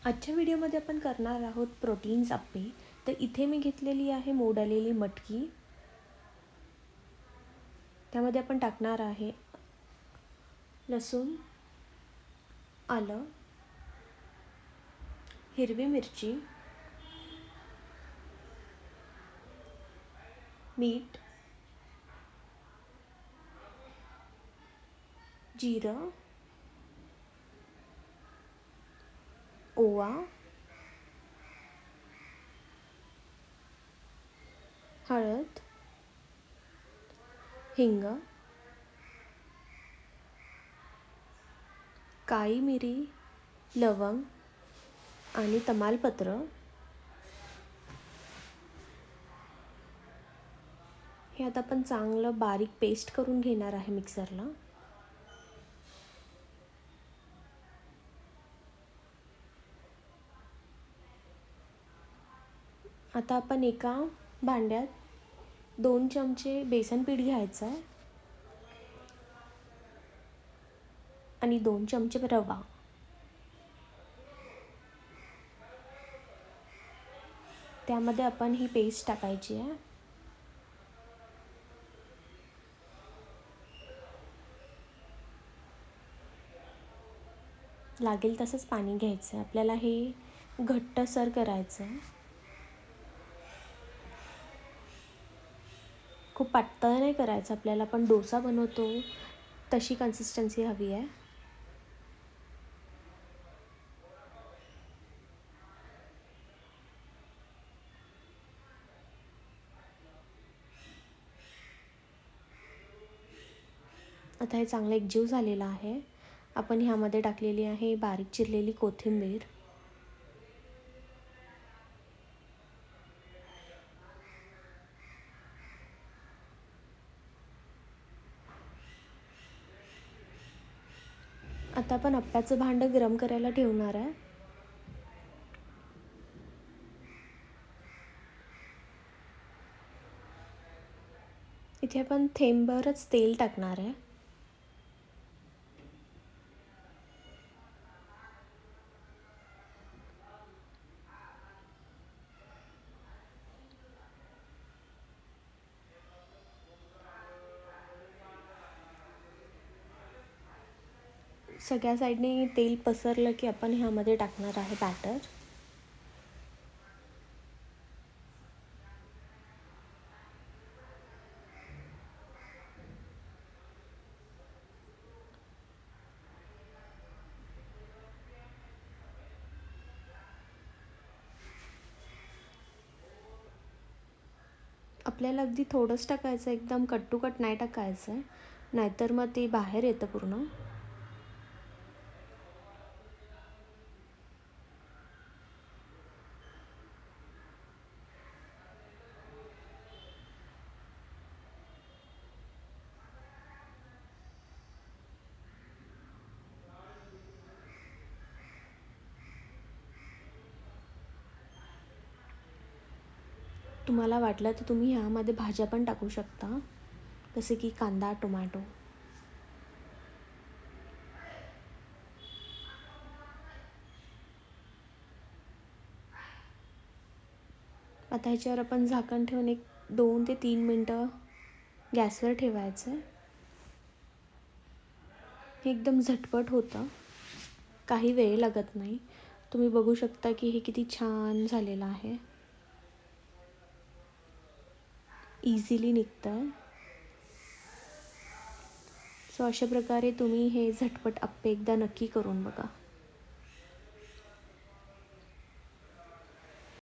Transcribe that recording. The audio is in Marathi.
आजच्या व्हिडिओमध्ये आपण करणार आहोत प्रोटीन्स आप्पे. तर इथे मी घेतलेली आहे मोड आलेली मटकी. त्यामध्ये आपण टाकणार आहे लसूण, आलं, हिरवी मिरची, मीठ, जिरं, ओवा, हळद, हिंग, काळी मिरी, लवंग आणि तमालपत्र. हे आता आपण चांगलं बारीक पेस्ट करून घेणार आहे मिक्सरला. आता आपण एका भांड्यात 2 चमचे बेसन पीठ घ्यायचं आहे आणि 2 चमचे रवा. त्यामध्ये आपण ही पेस्ट टाकायची आहे. लागेल तसंच पाणी घ्यायचं आहे. आपल्याला हे घट्टसर करायचं आहे. खूप पातळ नाही करायचं आपल्याला, पण डोसा बनवतो तशी कन्सिस्टन्सी हवी आहे. आता हे चांगलं एकजीव झालेलं आहे. आपण ह्यामध्ये टाकलेली आहे बारीक चिरलेली कोथिंबीर. आता आपण आप्प्याचं भांडं गरम करायला ठेवणार आहे. इथे आपण थेंबभरच तेल टाकणार आहे. सगळ्या साईडने तेल पसरलं की आपण ह्यामध्ये टाकणार आहे बॅटर. आपल्याला अगदी थोडंच टाकायचं, एकदम कट टू कट नाही टाकायचं आहे, नाहीतर मग ते बाहेर येतं पूर्ण. तुम्हाला वाटलं तर तुम्ही ह्यामध्ये भाज्या पण टाकू शकता, जसे की कांदा, टोमॅटो. आता ह्याच्यावर आपण झाकण ठेवून एक 2 ते 3 मिनटं गॅसवर ठेवायचं. हे एकदम झटपट होतं, काही वेळ लागत नाही. तुम्ही बघू शकता की हे किती छान झालेलं आहे, इझिली निघतं. सो अशा प्रकारे तुम्ही हे झटपट आप्पे एकदा नक्की करून बघा.